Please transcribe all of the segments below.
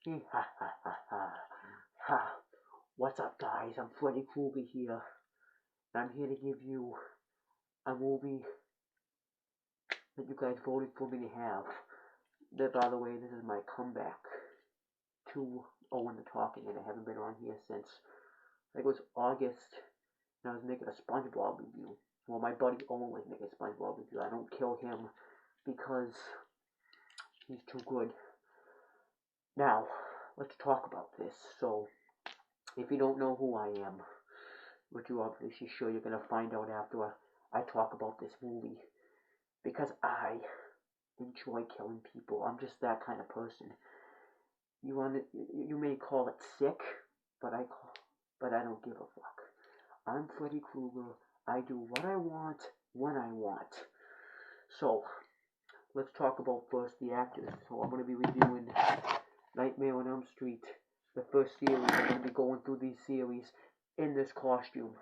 Ha ha ha ha. Ha. What's up, guys? I'm Freddy Krueger here. And I'm here to give you a movie that you guys voted for me to have. That, by the way, this is my comeback to Owen the Talking, and I haven't been on here since I think it was August, and I was making a SpongeBob review. Well, my buddy Owen was making a SpongeBob review. I don't kill him because he's too good. Now, let's talk about this. So, if you don't know who I am, which you obviously sure you're gonna find out after I talk about this movie, because I enjoy killing people. I'm just that kind of person. You may call it sick, but but I don't give a fuck. I'm Freddy Krueger. I do what I want when I want. So let's talk about first the actors. So I'm gonna be reviewing Nightmare on Elm Street, the first series. I'm gonna be going through these series in this costume.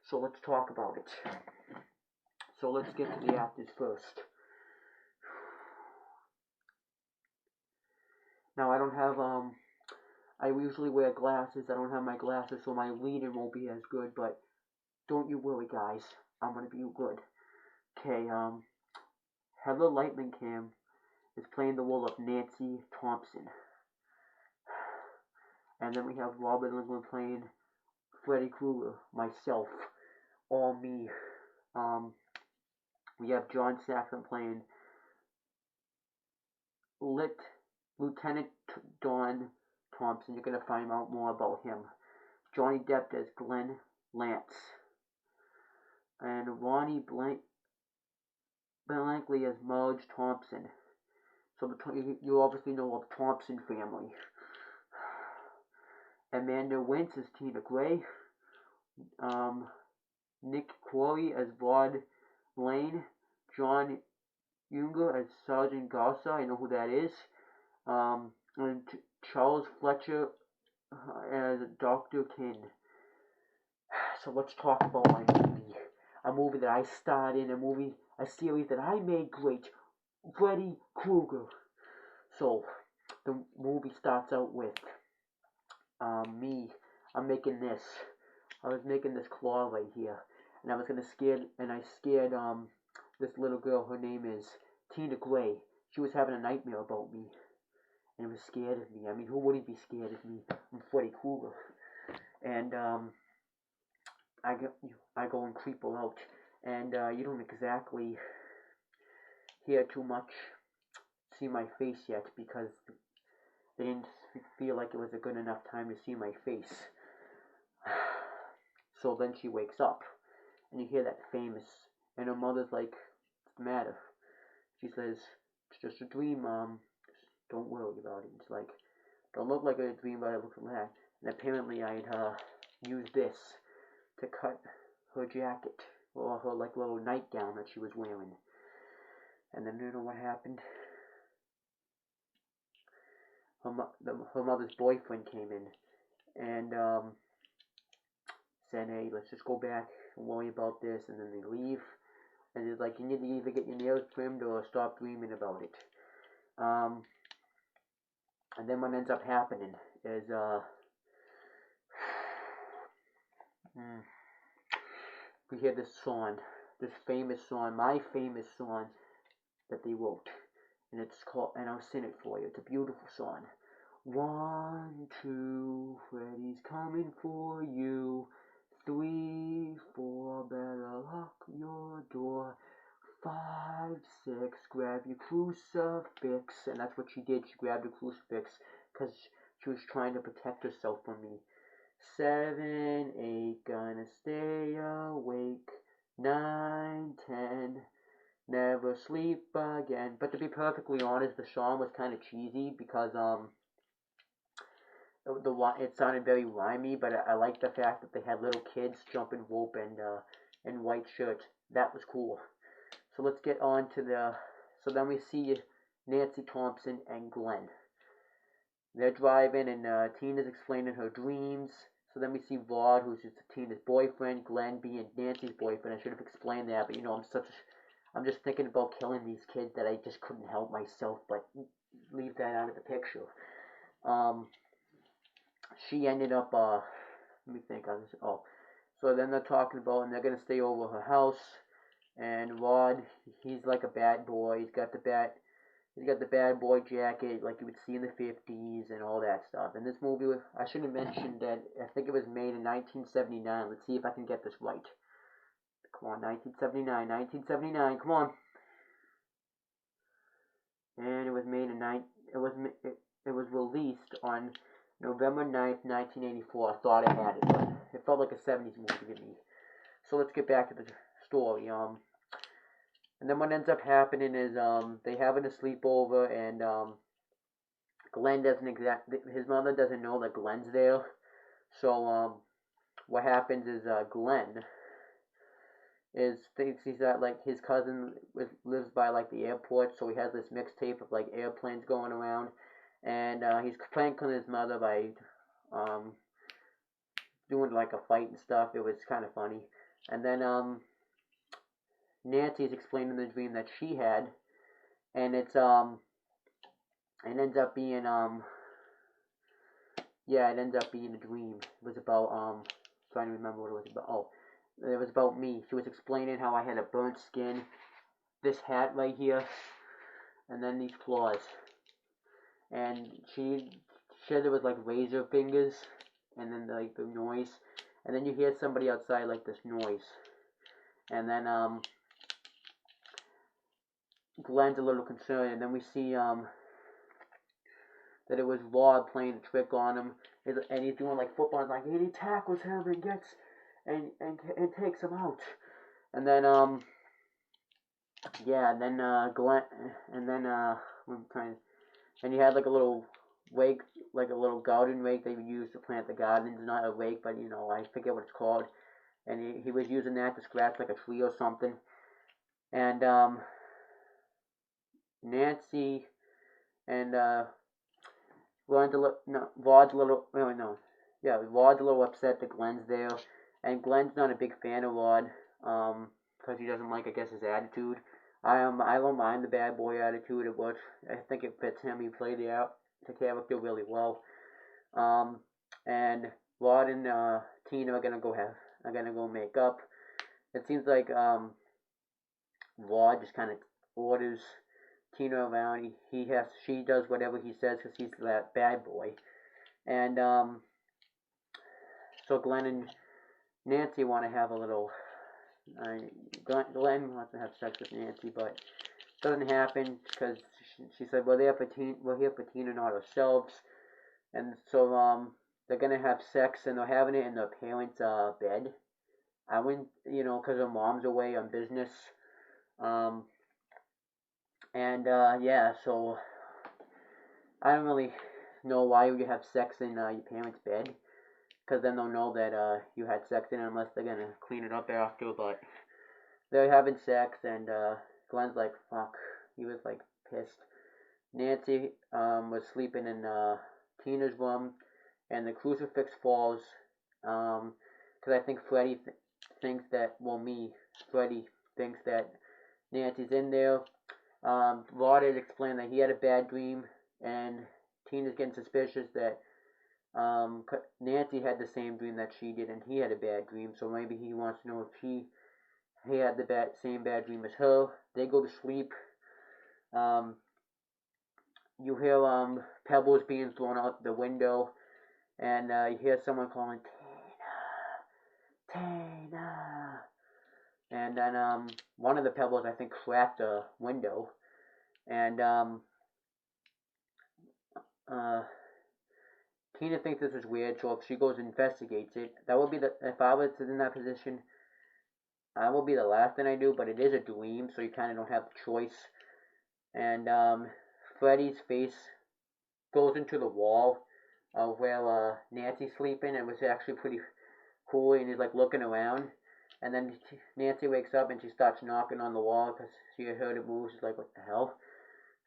So let's talk about it. So let's get to the actors first. Now I don't have I usually wear glasses. I don't have my glasses, so my reading won't be as good, but don't you worry, guys. I'm gonna be good. Okay, Heather Lightningham is playing the role of Nancy Thompson. And then we have Robert Englund playing Freddy Krueger, myself, all me. We have John Saxon playing Lieutenant Don Thompson. You're gonna find out more about him. Johnny Depp as Glenn Lance, and Ronnie Blankley as Marge Thompson. So you obviously know of Thompson family. Amanda Wintz as Tina Gray. Nick Corey as Vaughn Lane. John Unger as Sergeant Garza. I know who that is. And Charles Fletcher as Dr. King. So let's talk about my movie. A movie that I starred in, a series that I made great. Freddy Krueger. So the movie starts out with me. I'm making this. I was making this claw right here, and I was gonna scare, and I scared this little girl. Her name is Tina Gray. She was having a nightmare about me, and was scared of me. I mean, who wouldn't be scared of me? I'm Freddy Krueger, and I go and creep her out, and you don't exactly hear too much, see my face yet because they didn't feel like it was a good enough time to see my face. So then she wakes up, and you hear that famous, and her mother's like, "What's the matter?" She says, "It's just a dream, Mom. Just don't worry about it." It's like, don't look like a dream, but it looks like that. And apparently I had used this to cut her jacket, or her like little nightgown that she was wearing. And then you know what happened? Her mother's boyfriend came in and said, "Hey, let's just go back and worry about this." And then they leave, and it's like, you need to either get your nails trimmed or stop dreaming about it. And then what ends up happening is we hear this song, this famous song, my famous song that they wrote, and it's called, and I'll sing it for you. It's a beautiful song. 1, 2, Freddy's coming for you. 3, 4, better lock your door. 5, 6, grab your crucifix. And that's what she did. She grabbed a crucifix because she was trying to protect herself from me. 7, 8, gonna stay awake. 9, 10, never sleep again. But to be perfectly honest, the song was kind of cheesy because it sounded very rhymey, but I liked the fact that they had little kids jumping rope and white shirts. That was cool. So let's get on to so then we see Nancy Thompson and Glenn. They're driving, and Tina's explaining her dreams. So then we see Vaughn, who's just Tina's boyfriend, Glenn being Nancy's boyfriend. I should have explained that, but I'm just thinking about killing these kids that I just couldn't help myself. But leave that out of the picture. She ended up, let me think on this. Oh, so then they're talking about, and they're gonna stay over her house. And Rod, he's like a bad boy. He's got the bad boy jacket like you would see in the 50s and all that stuff. And this movie, I should have mentioned that I think it was made in 1979. Let's see if I can get this right. Come on, 1979, come on. And it was made in it was released on November 9th, 1984. I thought I had it, but it felt like a 70s movie to me. So let's get back to the story. And then what ends up happening is they having a sleepover, and Glenn doesn't his mother doesn't know that Glenn's there. So what happens is Glenn thinks he's at like his cousin lives by like the airport, so he has this mixtape of like airplanes going around, and he's pranking his mother by doing like a fight and stuff. It was kind of funny. And then Nancy's explaining the dream that she had, and it ends up being it ends up being a dream. It was about trying to remember what it was about. Oh, it was about me. She was explaining how I had a burnt skin, this hat right here, and then these claws. And she said there was like razor fingers, and then like the noise, and then you hear somebody outside like this noise, and then Glenn's a little concerned, and then we see that it was Rod playing a trick on him, and he's doing like football, and like, and he tackles him and gets and takes him out, and then Glenn, and then and he had like a little rake, like a little garden rake they would use to plant the gardens, not a rake, but you know, I forget what it's called, and he was using that to scratch like a tree or something, and Nancy and Rod's a little upset that Glenn's there, and Glenn's not a big fan of Rod, because he doesn't like, I guess, his attitude. I don't mind the bad boy attitude. It works. I think it fits him. He played the character really well. And Rod and Tina are gonna go make up. It seems like Rod just kind of orders Tina around. She does whatever he says because he's that bad boy. And so Glenn and Nancy want to have a little. Glenn wants to have sex with Nancy, but it doesn't happen because she said we're here for Tina, not ourselves. And so they're gonna have sex, and they're having it in their parents' bed. I wouldn't, because her mom's away on business. So I don't really know why you have sex in your parents' bed, because then they'll know that you had sex in it unless they're gonna clean it up after. But they're having sex, and Glenn's like, fuck. He was like pissed. Nancy was sleeping in Tina's room, and the crucifix falls. Because I think Freddie thinks that, Freddie thinks that Nancy's in there. Rod had explained that he had a bad dream, and Tina's getting suspicious that Nancy had the same dream that she did, and he had a bad dream, so maybe he wants to know if he had the same bad dream as her. They go to sleep. You hear pebbles being thrown out the window, and you hear someone calling, Tina. And then one of the pebbles, I think, cracked a window, and Tina thinks this is weird, so if she goes and investigates it, that would be if I was in that position, that would be the last thing I do, but it is a dream, so you kind of don't have the choice. And Freddy's face goes into the wall of where Nancy's sleeping, and it was actually pretty cool, and he's like looking around, and then Nancy wakes up and she starts knocking on the wall because she had heard it move. She's like, what the hell?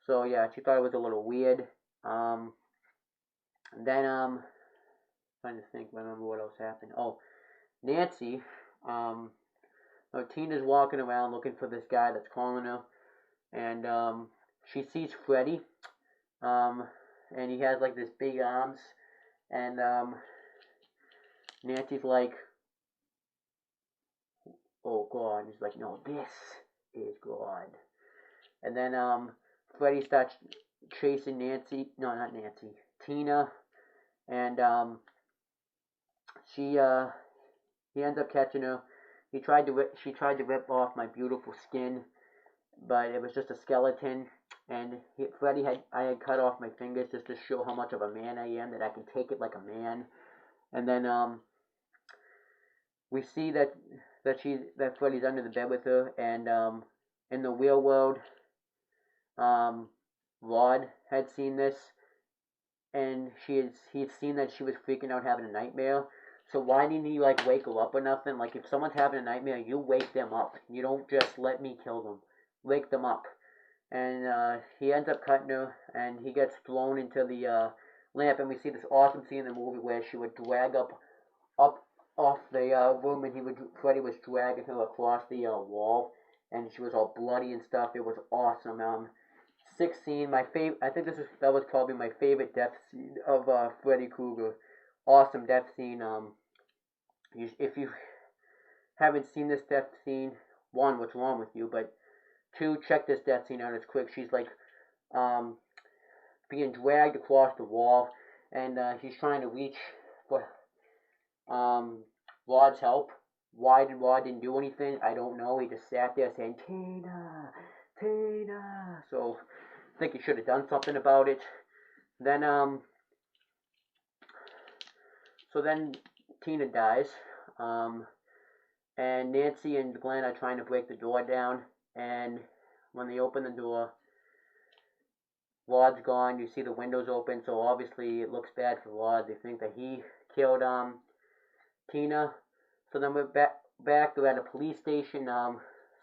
So yeah, she thought it was a little weird. And then trying to remember what else happened. Oh, Nancy, Tina's walking around looking for this guy that's calling her, and she sees Freddy, Um, and he has like this big arms, and Nancy's like, "Oh God!" And he's like, "No, this is God." And then Freddy starts chasing Nancy. No, not Nancy. Tina, and she he ends up catching her. She tried to rip off my beautiful skin, but it was just a skeleton. And I had cut off my fingers just to show how much of a man I am, that I can take it like a man. And then we see that Freddy's under the bed with her, and in the real world, um, Rod had seen this, and he'd seen that she was freaking out having a nightmare. So why didn't he like wake her up or nothing? Like if someone's having a nightmare, you wake them up. You don't just let me kill them. Wake them up. And he ends up cutting her, and he gets thrown into the lamp. And we see this awesome scene in the movie where she would drag up off the room, and Freddy was dragging her across the wall, and she was all bloody and stuff. It was awesome. Sixth scene, my favorite. I think that was probably my favorite death scene of Freddy Krueger. Awesome death scene. If you haven't seen this death scene, one, what's wrong with you? But two, check this death scene out. It's quick. She's like um, being dragged across the wall, and he's trying to reach for Rod's help. Why did Rod didn't do anything? I don't know. He just sat there saying Tina, Tina. So I think he should have done something about it. Then so then Tina dies. Um, and Nancy and Glenn are trying to break the door down. And when they open the door, Rod's gone. You see the windows open, so obviously it looks bad for Rod. They think that he killed Tina. So then we're back. They're at a police station.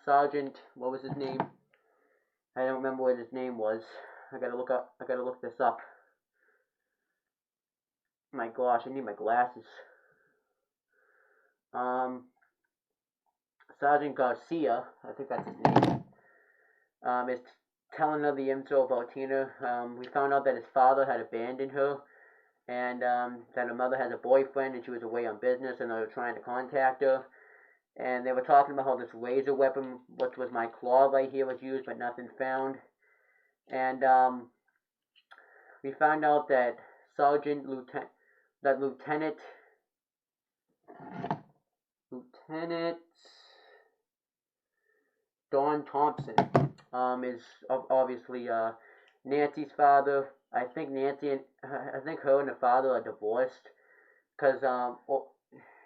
Sergeant, what was his name? I don't remember what his name was. I gotta look this up. My gosh, I need my glasses. Sergeant Garcia, I think that's his name, is telling her the info about Tina. We found out that his father had abandoned her, and that her mother has a boyfriend, and she was away on business, and they were trying to contact her. And they were talking about how this laser weapon, which was my claw right here, was used, but nothing found. And we found out that Lieutenant Don Thompson is obviously Nancy's father. I think her and the father are divorced because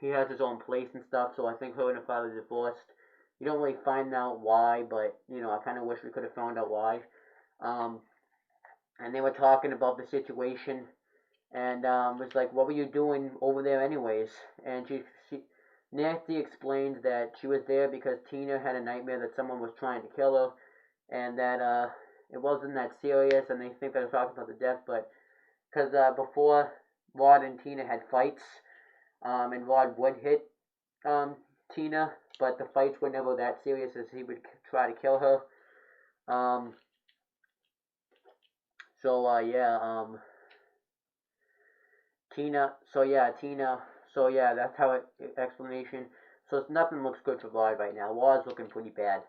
he has his own place and stuff. So I think her and the father are divorced. You don't really find out why, but I kind of wish we could have found out why. And they were talking about the situation, and was like, "What were you doing over there, anyways?" And Nancy explains that she was there because Tina had a nightmare that someone was trying to kill her, and that it wasn't that serious. And they think they were talking about the death, but because before Rod and Tina had fights, and Rod would hit Tina, but the fights were never that serious as he would try to kill her. Um, so yeah, Tina. So yeah, Tina. So yeah, that's how explanation. So nothing looks good for Rod right now. Rod's looking pretty bad.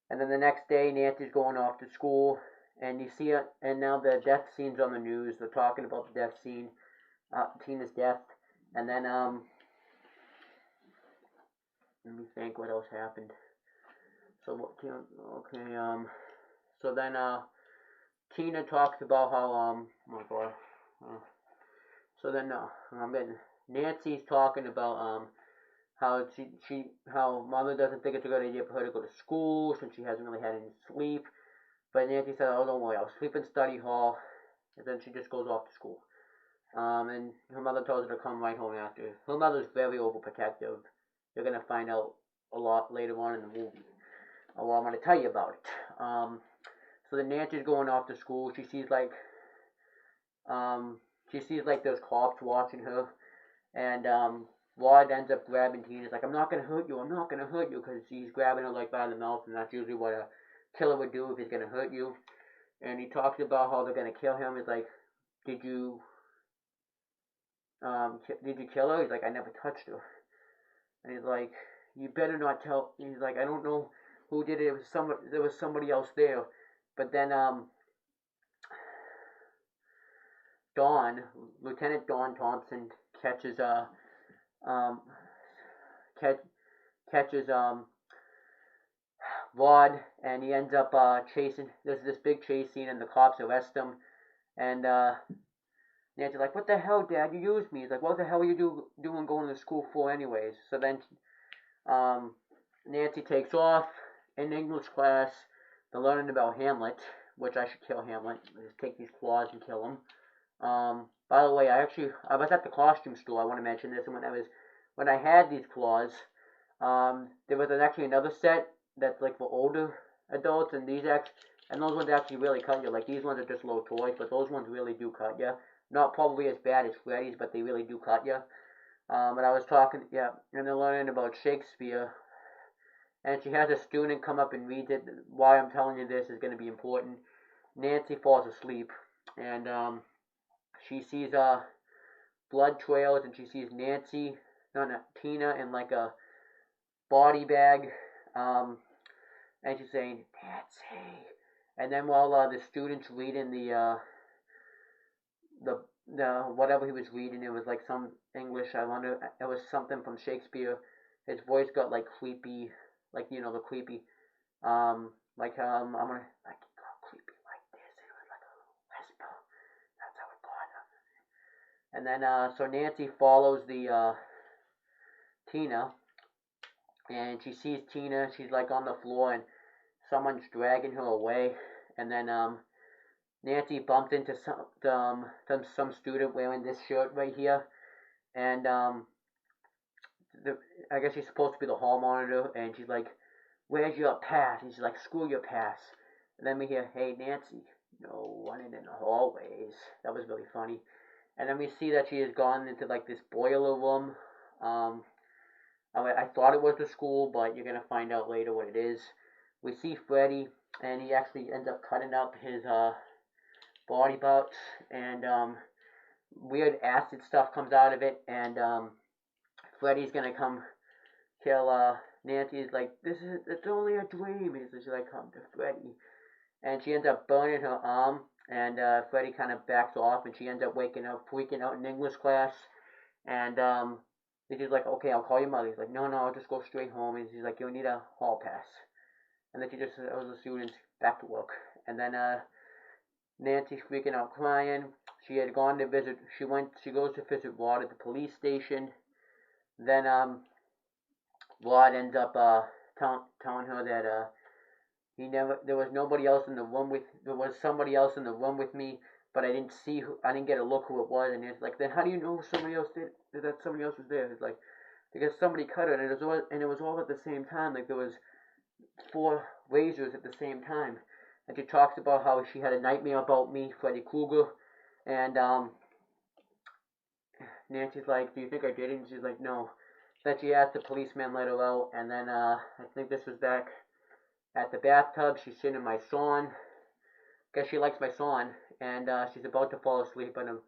And then the next day, Nancy's going off to school, and you see it. And now the death scene's on the news. They're talking about the death scene, Tina's death. And then let me think what else happened. So what? Okay. So then Tina talks about how oh my god. So then Nancy's talking about how mother doesn't think it's a good idea for her to go to school since she hasn't really had any sleep. But Nancy said, "Oh, don't worry, I'll sleep in study hall," and then she just goes off to school. And her mother tells her to come right home after. Her mother's very overprotective. You're gonna find out a lot later on in the movie. Well, I'm gonna tell you about it. So then Nancy's going off to school. Um, she sees like those cops watching her, and Rod ends up grabbing Tina. He's like, "I'm not gonna hurt you. I'm not gonna hurt you," because he's grabbing her like by the mouth, and that's usually what a killer would do if he's gonna hurt you. and he talks about how they're gonna kill him. He's like, did you did you kill her? He's like, I never touched her. And he's like, you better not tell. He's like, I don't know who did it. It was somebody. There was somebody else there. But then Dawn, Lieutenant Dawn Thompson catches um catch, catches Rod, and he ends up chasing. There's this big chase scene, and the cops arrest him. And Nancy's like, "What the hell, Dad? You used me." He's like, "What the hell are you doing going to school for, anyways?" So then um, Nancy takes off in English class. They're learning about Hamlet, which I should kill Hamlet. Just take these claws and kill him. By the way, I was at the costume store. I want to mention this, and when I had these claws, there was actually another set that's like for older adults, and those ones actually really cut you. Like these ones are just little toys, but those ones really do cut you. Not probably as bad as Freddy's, but they really do cut you. But I was talking, yeah, and they're learning about Shakespeare, and she has a student come up and read it. Why I'm telling you this is going to be important. Nancy falls asleep, and she sees blood trails, and she sees Tina in like a body bag, and she's saying Nancy. And then while the student's reading the whatever he was reading, it was like some English. I wonder, it was something from Shakespeare. His voice got like creepy, like the creepy, I'm gonna like it got creepy like this. It was like a whisper. That's how it got. And then so Nancy follows the Tina, and she sees Tina. She's like on the floor, and someone's dragging her away. And then Nancy bumped into some student wearing this shirt right here, and I guess she's supposed to be the hall monitor, and she's like, "Where's your pass?" And she's like, "Screw your pass." And then we hear, "Hey Nancy, no running in the hallways." That was really funny. And then we see that she has gone into like this boiler room. I thought it was the school, but you're gonna find out later what it is. We see Freddy, and he actually ends up cutting up his body parts, and weird acid stuff comes out of it, and Freddy's gonna come kill Nancy's like, it's only a dream. And she's like, come to Freddy. And she ends up burning her arm, and Freddy kind of backs off, and she ends up freaking out in English class. And she's like, okay, I'll call your mother. He's like, no, I'll just go straight home. And she's like, you'll need a hall pass. And then she just tells the students back to work. And then Nancy's freaking out, crying. She had gone to visit. She goes to visit Rod at the police station. Then Rod ends up telling her that there was nobody else in the room there was somebody else in the room with me, but I didn't get a look who it was. And it's like, then how do you know somebody else that somebody else was there? It's like, because somebody cut it, and it was all at the same time. Like there was 4 razors at the same time. And she talks about how she had a nightmare about me, Freddy Krueger, and Nancy's like, do you think I did it? And she's like, no. Then she asked the policeman let her out, and then I think this was back at the bathtub. She's sitting my son. Guess she likes my son, and she's about to fall asleep, and her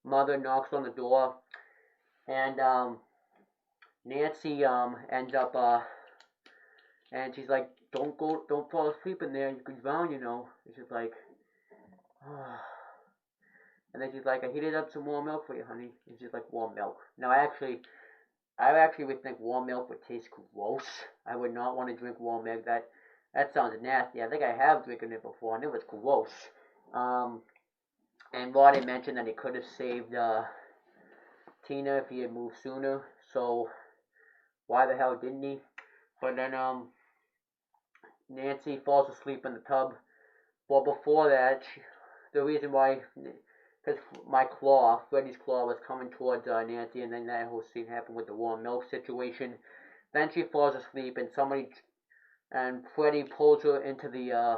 mother knocks on the door, and Nancy ends up and she's like, don't fall asleep in there. You could drown, And she's like, oh. And then she's like, I heated up some warm milk for you, honey. And she's like, warm milk. Now, I actually would think warm milk would taste gross. I would not want to drink warm milk. That sounds nasty. I think I have drinking it before, and it was gross. And Rod had mentioned that he could have saved Tina if he had moved sooner. So why the hell didn't he? But then Nancy falls asleep in the tub. Well, before that, the reason why, because Freddy's claw was coming towards Nancy, and then that whole scene happened with the warm milk situation. Then she falls asleep, and Freddy pulls her into the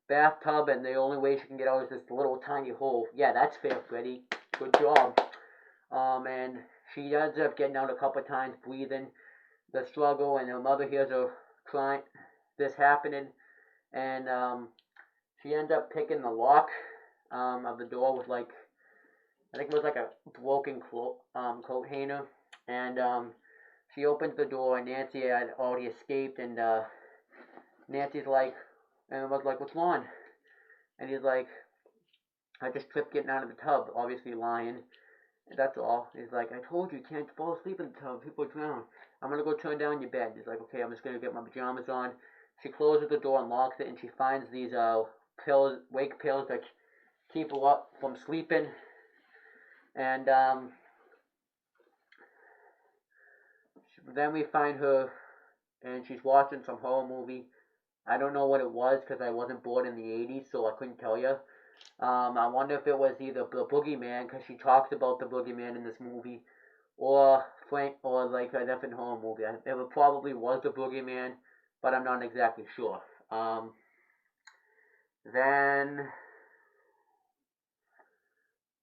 bathtub, and the only way she can get out is this little tiny hole. Yeah, that's fair, Freddy. Good job. And she ends up getting out a couple of times, breathing the struggle, and her mother hears her crying, this happening, and she ended up picking the lock of the door with like, I think it was like a broken coat hanger, and she opens the door, and Nancy had already escaped, and Nancy's like, and was like, "What's wrong?" And he's like, "I just tripped getting out of the tub," obviously lying. That's all. He's like, "I told you, you can't fall asleep in the tub. People drown. I'm gonna go turn down your bed." He's like, "Okay, I'm just gonna get my pajamas on." She closes the door and locks it, and she finds these pills, wake pills that keep her up from sleeping. And then we find her, and she's watching some horror movie. I don't know what it was because I wasn't born in the 80s, so I couldn't tell you. I wonder if it was either the Boogeyman, because she talks about the Boogeyman in this movie, or Frank, or like a different horror movie. It probably was the Boogeyman, but I'm not exactly sure. Then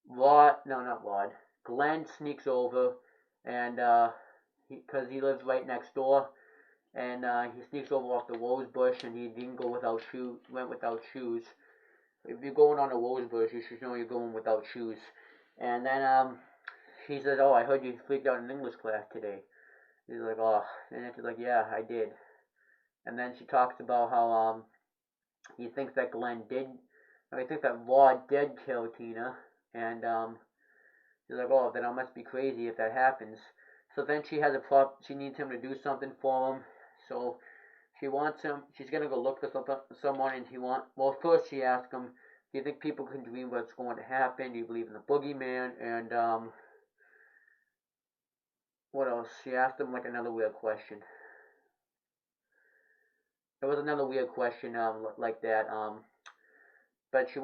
not Rod, Glenn sneaks over, and because he lives right next door, and he sneaks over off the rose bush, and he didn't go without shoes, went without shoes. If you're going on a rose bush, you should know you're going without shoes. And then she says, "Oh, I heard you freaked out in English class today." He's like, "Oh," and she's like, "Yeah, I did." And then she talks about how he thinks that Glenn did, he thinks that Rod did kill Tina, and she's like, "Oh, then I must be crazy if that happens." So then she has a she needs him to do something for him. So she wants him. She's gonna go look for someone, and Well, first she asks him, "Do you think people can dream what's going to happen? Do you believe in the boogeyman?" And what else? She asked him like another weird question. It was another weird question, like that. But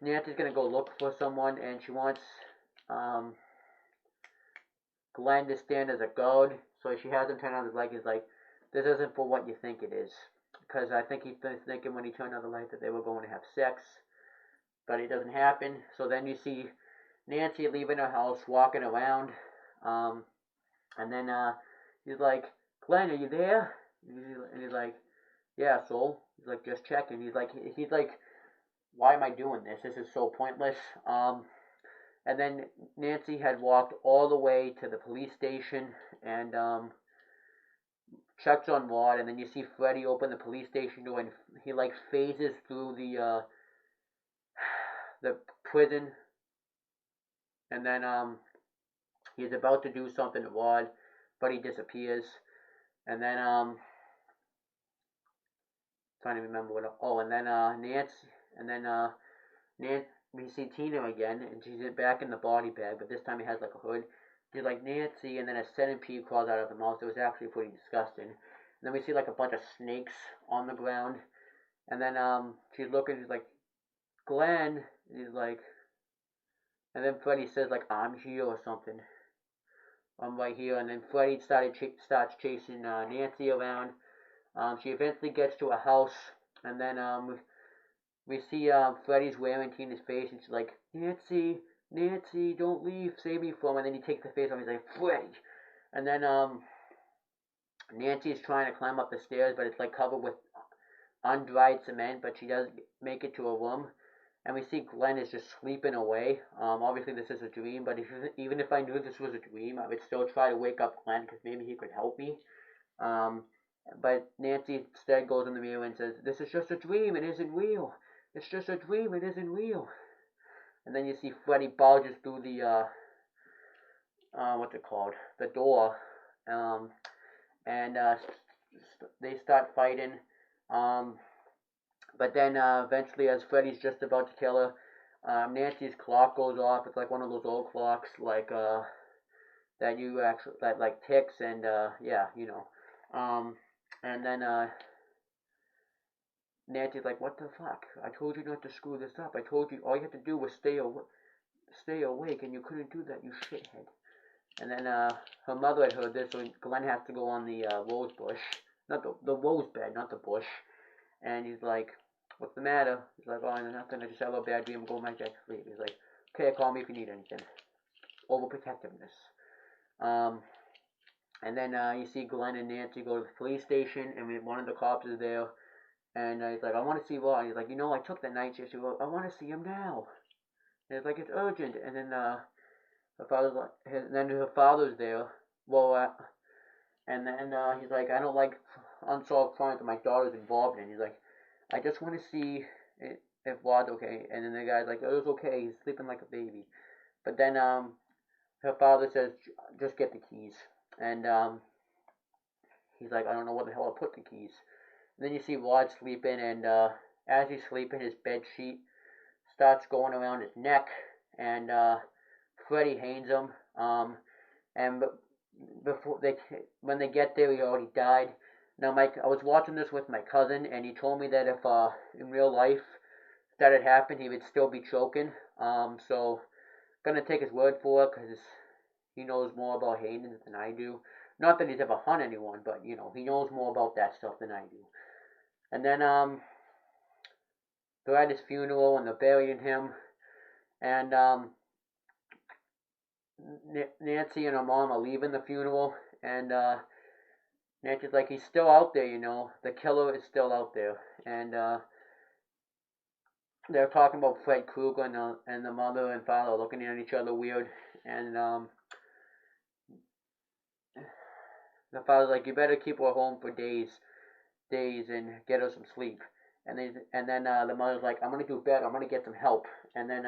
Nancy's gonna go look for someone, and she wants um Glenn to stand as a guard. So she has him turn on his light. He's like, "This isn't for what you think it is," because I think he's been thinking when he turned on the light that they were going to have sex, but it doesn't happen. So then you see Nancy leaving her house, walking around, um, and then he's like, "Glenn, are you there?" And he's like, "Yeah, so." He's like, "Just checking." He's like, "Why am I doing this? This is so pointless." And then Nancy had walked all the way to the police station and checks on Rod, and then you see Freddy open the police station door, and he like phases through the prison, and then he's about to do something to Rod, but he disappears, and then trying to remember what. Oh, and then Nancy, and then Nancy. We see Tina again, and she's back in the body bag, but this time he has like a hood. She's like Nancy, and then a centipede crawls out of her mouth. It was actually pretty disgusting. And then we see like a bunch of snakes on the ground, and then she's looking. She's like, "Glenn." And he's like, and then Freddy says like, "I'm here" or something. I'm right here, and then Freddy starts chasing Nancy around. She eventually gets to a house, and then we see Freddy's wearing Tina's face, and she's like, "Nancy, Nancy, don't leave, save me from." And then he takes the face off. He's like, "Freddy," and then Nancy's trying to climb up the stairs, but it's like covered with undried cement. But she does make it to a room, and we see Glenn is just sleeping away. Obviously this is a dream, but even if I knew this was a dream, I would still try to wake up Glenn because maybe he could help me. Um, but Nancy instead goes in the mirror and says, "This is just a dream. It isn't real. It's just a dream. It isn't real." And then you see Freddy barges through the what's it called? The door, um, and they start fighting. Um, but then eventually, as Freddy's just about to kill her, Nancy's clock goes off. It's like one of those old clocks, like that you actually that like ticks, and yeah, you know. And then Nancy's like, "What the fuck? I told you not to screw this up. I told you all you had to do was stay awake, and you couldn't do that, you shithead." And then her mother had heard this, so Glenn has to go on the rose bush, not the rose bed, not the bush. And he's like, "What's the matter?" He's like, "Oh, nothing. I just had a bad dream. I'm going back to sleep." He's like, "Okay, call me if you need anything." Overprotectiveness. Um, and then you see Glenn and Nancy go to the police station, and one of the cops is there, And he's like, I want to see Rod. He's like, I took the night shift. Well, I want to see him now. And it's like, it's urgent. And then her father's like, then her father's there. Well, and then he's like, I don't like unsolved crimes that my daughter's involved in. He's like, I just want to see if Rod's okay. And then the guy's like, oh, it's okay. He's sleeping like a baby. But then her father says, just get the keys. And he's like, I don't know where the hell I put the keys. And then you see Rod sleeping, and as he's sleeping, his bed sheet starts going around his neck, and Freddy hangs him. And before when they get there, he already died. Now, Mike, I was watching this with my cousin, and he told me that if in real life that had happened, he would still be choking. So gonna take his word for it because he knows more about hangings than I do. Not that he's ever hung anyone, but he knows more about that stuff than I do. And then they're at his funeral and they're burying him, and Nancy and her mom are leaving the funeral, and Nancy's like, he's still out there, the killer is still out there, and they're talking about Fred Krueger, and the mother and father are looking at each other weird, and the father's like, you better keep her home for days, and get her some sleep. And then the mother's like, I'm gonna do better. I'm gonna get some help. And then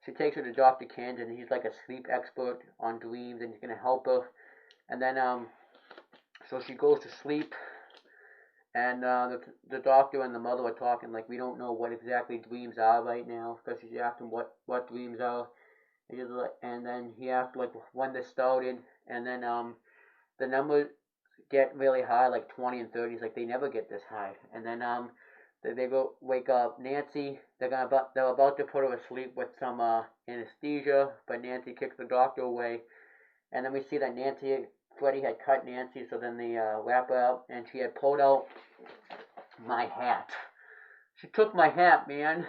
she takes her to Dr. Camden, and he's like a sleep expert on dreams, and he's gonna help her. And then so she goes to sleep, and the doctor and the mother are talking like, we don't know what exactly dreams are right now, because she asked him what dreams are. And then he asked like when they started, and then the numbers get really high, like 20 and 30s, like they never get this high. And then they go wake up Nancy. They're about to put her to sleep with some anesthesia, but Nancy kicks the doctor away. And then we see that Freddy had cut Nancy, so then they wrap her up, and she had pulled out my hat. She took my hat, man,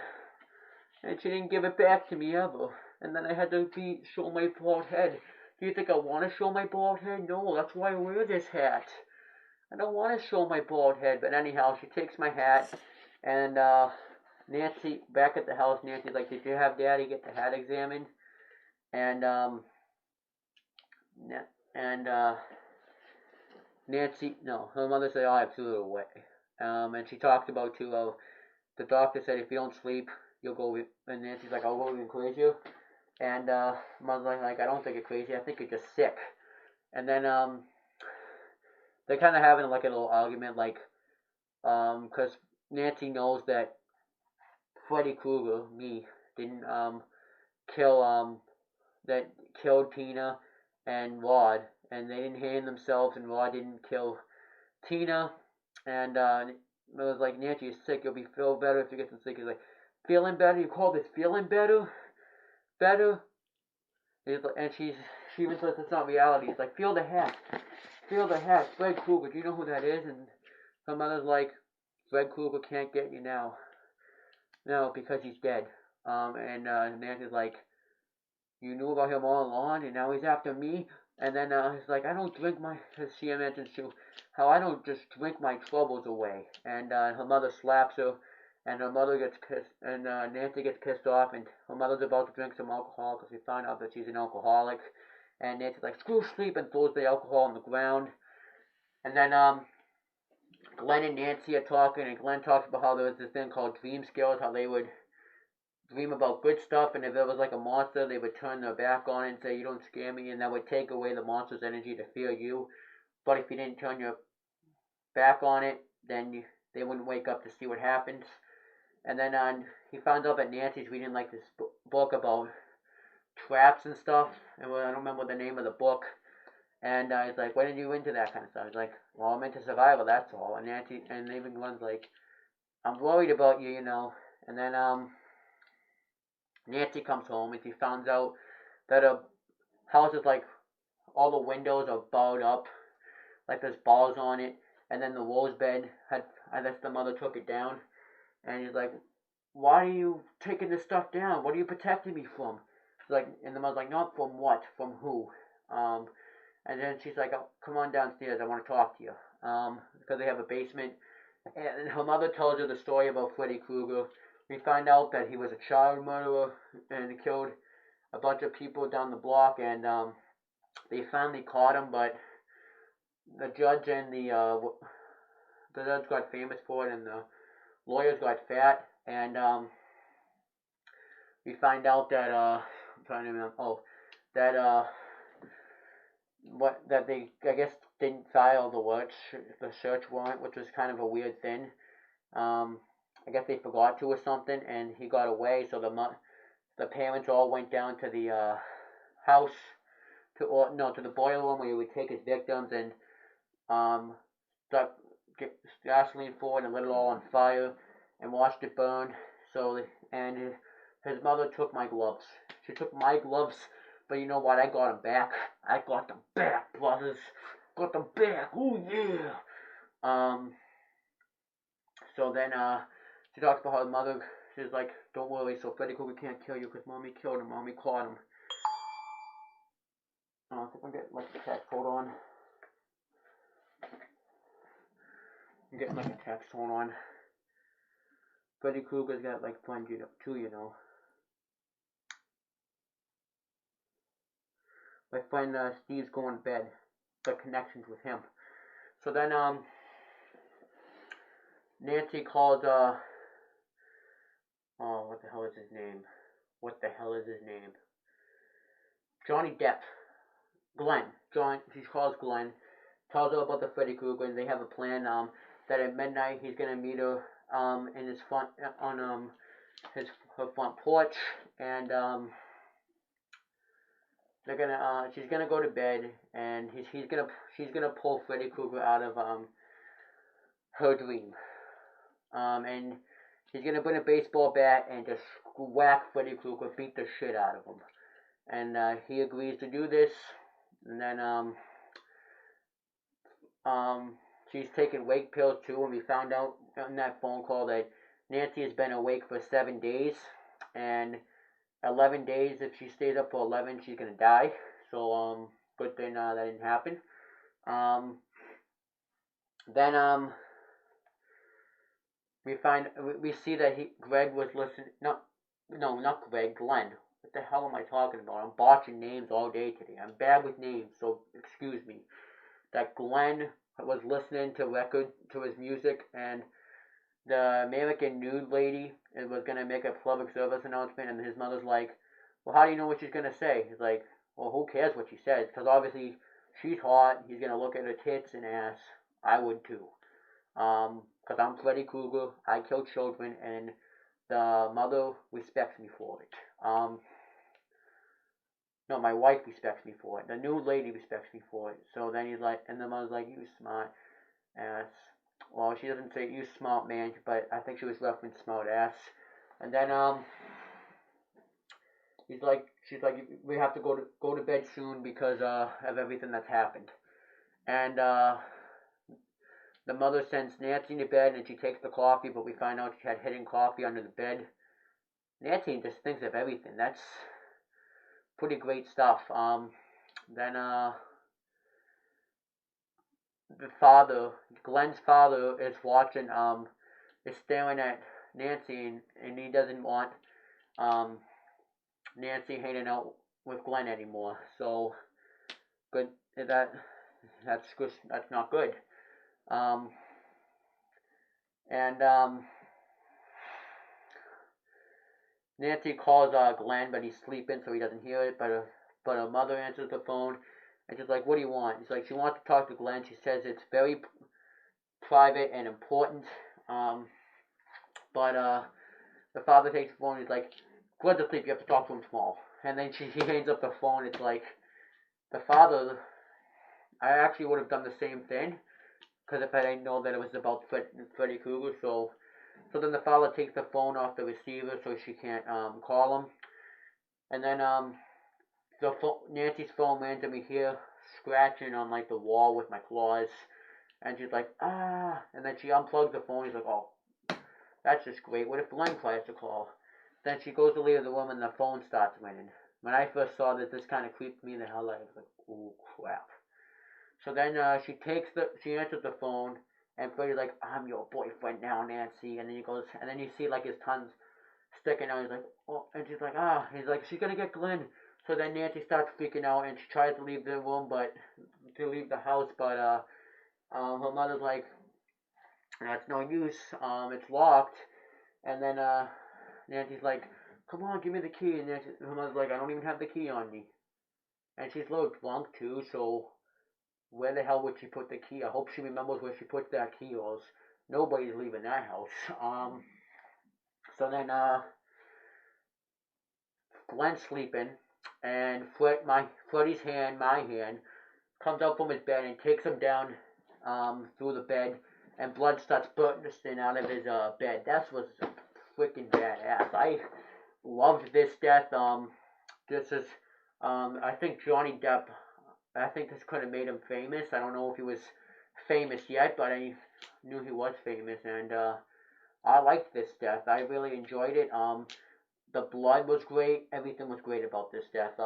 and she didn't give it back to me ever. And then I had to show my bald head. Do you think I want to show my bald head? No, that's why I wear this hat. I don't want to show my bald head. But anyhow, she takes my hat, and Nancy, back at the house, Nancy's like, did you have Daddy get the hat examined? And Nancy, no, her mother said, oh, I threw it away. And she talked about too, the doctor said if you don't sleep, you'll go, and Nancy's like, I'll go even crazier. And mother's like, I don't think you're crazy, I think you're just sick. And then they're kind of having like a little argument, like, because Nancy knows that Freddy Krueger, me, didn't kill that killed Tina and Rod, and they didn't hang themselves, and Rod didn't kill Tina, and it was like, Nancy, you're sick, you'll feel better if you get some sleep. He's like, feeling better? You call this feeling better? Better? And she even says it's not reality. It's like, feel the hat. Feel the hat. Fred Krueger, do you know who that is? And her mother's like, Fred Krueger can't get you now. No, because he's dead. And Nancy's like, you knew about him all along, and now he's after me. And then he's like, I don't drink she mentions too, how I don't just drink my troubles away. And her mother slaps her, and her mother gets pissed, and Nancy gets pissed off, and her mother's about to drink some alcohol because we find out that she's an alcoholic. And Nancy's like, screw sleep, and throws the alcohol on the ground. And then Glenn and Nancy are talking, and Glenn talks about how there was this thing called dream skills, how they would dream about good stuff, and if there was like a monster, they would turn their back on it and say, you don't scare me, and that would take away the monster's energy to fear you. But if you didn't turn your back on it, then they wouldn't wake up to see what happens. And then he found out that Nancy's reading like this book about traps and stuff, and I don't remember the name of the book. And he's like, when are you into that kind of stuff? He's like, well, I'm into survival, that's all. And Nancy, and even Glenn's like, I'm worried about you, And then Nancy comes home, and she finds out that her house is like, all the windows are barred up, like there's bars on it, and then the rose bed I guess the mother took it down, and he's like, why are you taking this stuff down? What are you protecting me from? She's like, and the mother's like, not from what? From who? And then she's like, oh, come on downstairs, I want to talk to you. Because they have a basement, And her mother tells her the story about Freddy Krueger. We find out that he was a child murderer and killed a bunch of people down the block, and they finally caught him, but the judge and the judge got famous for it, and the lawyers got fat, and we find out that I'm trying to remember. Oh, that what that they I guess didn't file the search warrant, which was kind of a weird thing. Um, I guess they forgot to or something, and he got away. So the parents all went down to the house to the boiler room where he would take his victims and um stuck gasoline for it and lit it all on fire and watched it burn. So and his mother took my gloves. She took my gloves, but you know what? I got them back. I got them back, brothers. Got them back. Oh yeah. Um. So then she talks about how her mother. She's like, "Don't worry. So Freddy Krueger can't kill you because mommy killed him. Mommy caught him." I think I'm getting like a text. Hold on. I'm getting like a text. Hold on. Freddy Krueger's got like friends, too, My friend Steve's going to bed. The connections with him. So then Nancy calls oh, what the hell is his name? What the hell is his name? Johnny Depp. Glenn. She calls Glenn. Tells her about the Freddy Krueger, and they have a plan. That at midnight he's gonna meet her in his front on his her front porch, and they're gonna she's gonna go to bed, and she's gonna pull Freddy Krueger out of her dream. And she's gonna bring a baseball bat and just whack Freddy Krueger, beat the shit out of him. And he agrees to do this. And then um, she's taking wake pills too. And we found out in that phone call that Nancy has been awake for 7 days, and 11 days. If she stays up for 11, she's gonna die. So good thing that didn't happen. Um, then we see that Greg was listening. No, not Greg. Glenn. What the hell am I talking about? I'm botching names all day today. I'm bad with names, so excuse me. That Glenn was listening to his music, and the American Nude lady was gonna make a public service announcement, and his mother's like, "Well, how do you know what she's gonna say?" He's like, "Well, who cares what she says? Because obviously she's hot. He's gonna look at her tits and ass. I would too." Because I'm Freddy Krueger, I kill children, and the mother respects me for it. No, my wife respects me for it. The new lady respects me for it. So then he's like, and the mother's like, "You smart ass." Well, she doesn't say "you smart man," but I think she was referencing smart ass. And then she's like, "We have to go to bed soon because of everything that's happened." And the mother sends Nancy to bed, and she takes the coffee, but we find out she had hidden coffee under the bed. Nancy just thinks of everything. That's pretty great stuff. Then the father, Glenn's father, is watching, is staring at Nancy, and he doesn't want um, Nancy hanging out with Glenn anymore. So good that's good. That's not good. Um, and Nancy calls Glenn, but he's sleeping, so he doesn't hear it. But her mother answers the phone, and she's like, "What do you want?" He's like, she wants to talk to Glenn. She says it's very private and important. Um, but the father takes the phone. He's like, "Glen's asleep. You have to talk to him tomorrow." And then he hangs up the phone. It's like the father. I actually would have done the same thing because if I didn't know that it was about Freddy Krueger, so then the father takes the phone off the receiver so she can't call him. And then Nancy's phone lands and we hear scratching on like the wall with my claws, and she's like, "Ah," and then she unplugs the phone. He's like, "Oh, that's just great. What if Glenn tries to call?" Then she goes to leave the room and the phone starts ringing. When I first saw this kind of creeped me the hell out. I was like, "Oh crap." So then she answers the phone, And Freddy's like, I'm your boyfriend now, Nancy. And then he goes, and then you see like his tongue's sticking out. He's like, oh, and she's like, ah. He's like, she's gonna get Glenn. So then Nancy starts freaking out, and she tries to leave the room, but to leave the house, but her mother's like, that's no use. It's locked. And then Nancy's like, come on, give me the key. And Nancy, her mother's like, I don't even have the key on me. And she's a little drunk too, so where the hell would she put the key? I hope she remembers where she put that key, or else nobody's leaving that house. So then Glenn's sleeping, and Freddy's hand, my hand, comes out from his bed and takes him down through the bed, and blood starts bursting out of his bed. That was freaking badass. I loved this death. This is, I think Johnny Depp. I think this could have made him famous. I don't know if he was famous yet, but I knew he was famous, and I liked this death. I really enjoyed it. The blood was great. Everything was great about this death.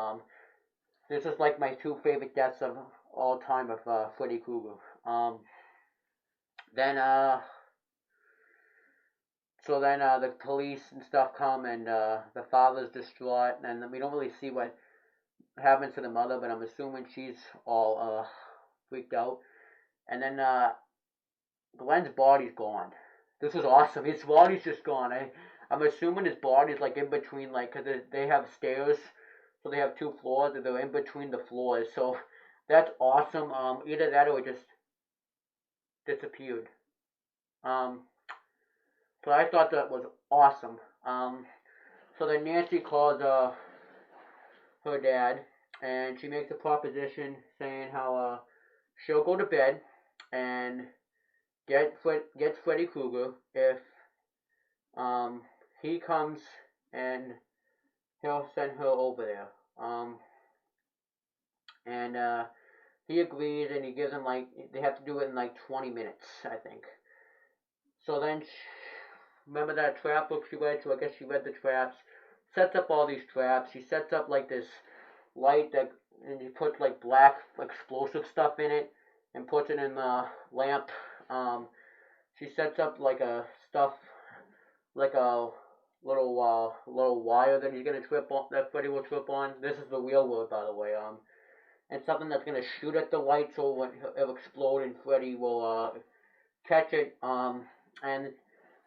This is like my two favorite deaths of all time of Freddy Krueger. Then so then the police and stuff come, and the father's distraught, and we don't really see what happens to the mother, but I'm assuming she's all freaked out. And then Glenn's body's gone. This was awesome. His body's just gone. I'm assuming his body's like in between, like, because they have stairs, so they have two floors, and they're in between the floors. So that's awesome. Either that or it just disappeared. Um, so I thought that was awesome. So then Nancy calls her dad, and she makes a proposition saying how she'll go to bed and gets Freddy Krueger if um, he comes and he'll send her over there. And he agrees, and he gives him like they have to do it in like 20 minutes, I think. So then, remember that trap book she read? So I guess she read the traps. Sets up all these traps. She sets up like this light that, and she puts like black explosive stuff in it, and puts it in the lamp. She sets up like a stuff, like a little wire that he's gonna trip on, that Freddy will trip on. This is the real word, by the way. And something that's gonna shoot at the light, so when it'll explode, and Freddy will catch it. And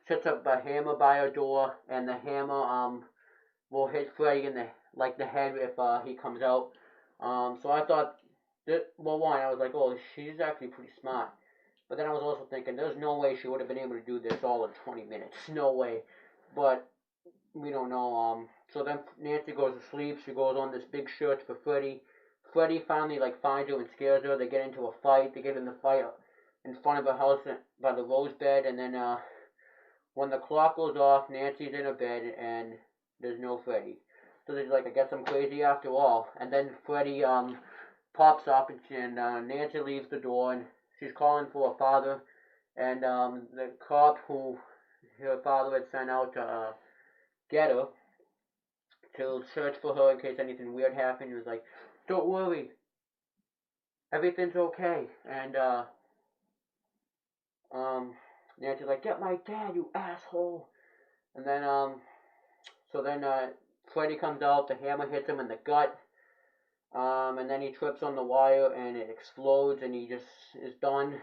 sets up a hammer by her door, and the hammer will hit Freddy in the head if he comes out. So I thought, well, one, I was like, oh, she's actually pretty smart. But then I was also thinking, there's no way she would have been able to do this all in 20 minutes. No way. But we don't know. So then Nancy goes to sleep. She goes on this big search for Freddy. Freddy finally like finds her and scares her. They get into a fight. They get in the fight in front of her house by the rose bed, and then when the clock goes off, Nancy's in her bed and there's no Freddy. So she's like, I guess I'm crazy after all. And then Freddy pops up, and Nancy leaves the door, and she's calling for her father. And the cop who her father had sent out to get her to search for her in case anything weird happened, he was like, don't worry, everything's okay. And Nancy's like, get my dad, you asshole. And then so then Freddy comes out, the hammer hits him in the gut, and then he trips on the wire and it explodes and he just is done.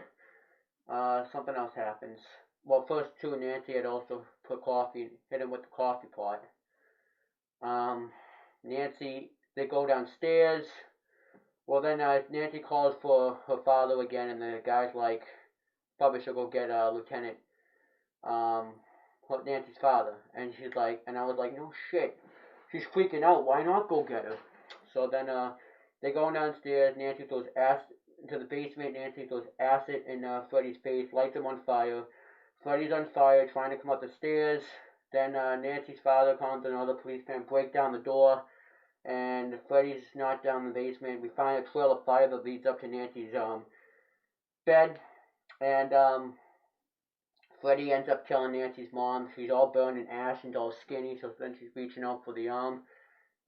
Something else happens. Well, first too, Nancy had also hit him with the coffee pot. Nancy, they go downstairs. Well, then Nancy calls for her father again, and the guy's like, probably should go get Lieutenant Nancy's father. And she's like, and I was like, no shit. She's freaking out. Why not go get her? So then they go downstairs. Nancy throws acid into the basement. Nancy throws acid in Freddy's face, lights him on fire. Freddy's on fire, trying to come up the stairs. Then Nancy's father comes and another policeman break down the door, and Freddy's not down in the basement. We find a trail of fire that leads up to Nancy's bed, and Freddy ends up killing Nancy's mom. She's all burned in ash and all skinny, so then she's reaching out for the arm.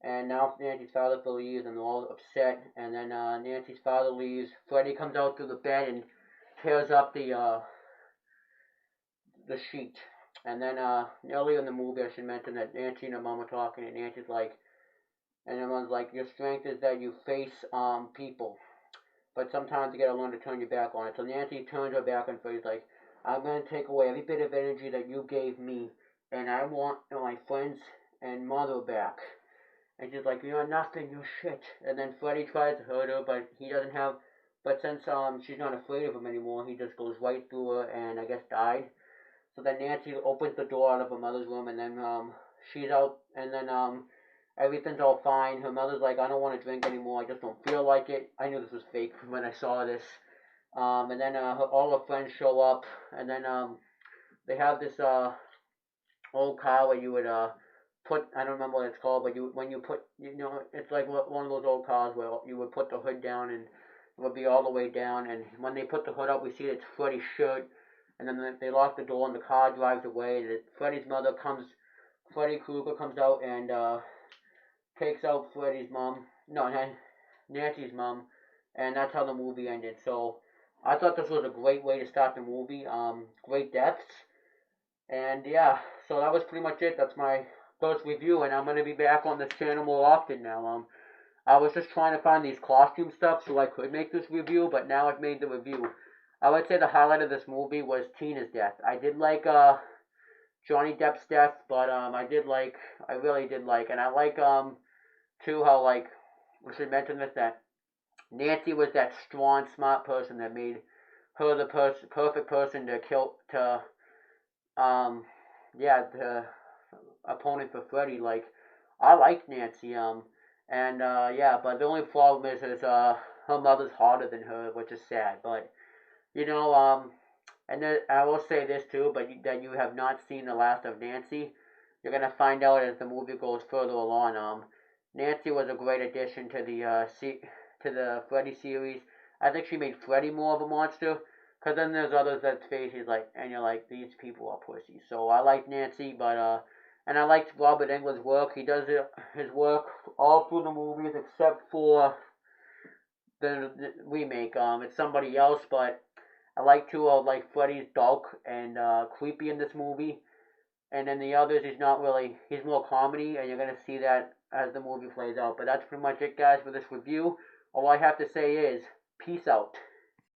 And now Nancy's father leaves, and they're all upset. And then Nancy's father leaves. Freddy comes out through the bed and tears up the the sheet. And then earlier in the movie, I should mention that Nancy and her mom were talking, and Nancy's like, and everyone's like, your strength is that you face people, but sometimes you gotta learn to turn your back on it. So Nancy turns her back on Freddy's like, I'm gonna take away every bit of energy that you gave me, and I want my friends and mother back. And she's like, you're nothing, you're shit. And then Freddy tries to hurt her, but he doesn't have. But since she's not afraid of him anymore, he just goes right through her and I guess died. So then Nancy opens the door out of her mother's room, and then she's out, and then everything's all fine. Her mother's like, I don't want to drink anymore. I just don't feel like it. I knew this was fake when I saw this. And then all her friends show up, and then they have this old car where you would put, I don't remember what it's called, but you when you put, it's like one of those old cars where you would put the hood down and it would be all the way down. And when they put the hood up, we see it's Freddy's shirt. And then they lock the door and the car drives away. And Freddy's mother comes, Freddy Krueger comes out and takes out Freddy's mom. No, Nancy's mom. And that's how the movie ended. So I thought this was a great way to start the movie. Great deaths. And yeah, so that was pretty much it. That's my first review, and I'm gonna be back on this channel more often now. I was just trying to find these costume stuff so I could make this review, but now I've made the review. I would say the highlight of this movie was Tina's death. I did like Johnny Depp's death, but I really did like, and I like too how like we should mention this that Nancy was that strong, smart person that made her the perfect person to kill to um yeah the opponent for Freddy. Like I liked Nancy and yeah, but the only problem is her mother's harder than her, which is sad. But you know and then I will say this too, but that you have not seen the last of Nancy. You're gonna find out as the movie goes further along. Nancy was a great addition to the Freddy series. I think she made Freddy more of a monster. Cause then there's others that face he's like, and you're like, these people are pussies. So I like Nancy, but and I liked Robert Englund's work. He does his work all through the movies except for the remake. It's somebody else, but I like to like Freddy's dark and creepy in this movie, and then the others he's not really. He's more comedy, and you're gonna see that as the movie plays out. But that's pretty much it, guys, for this review. All I have to say is peace out.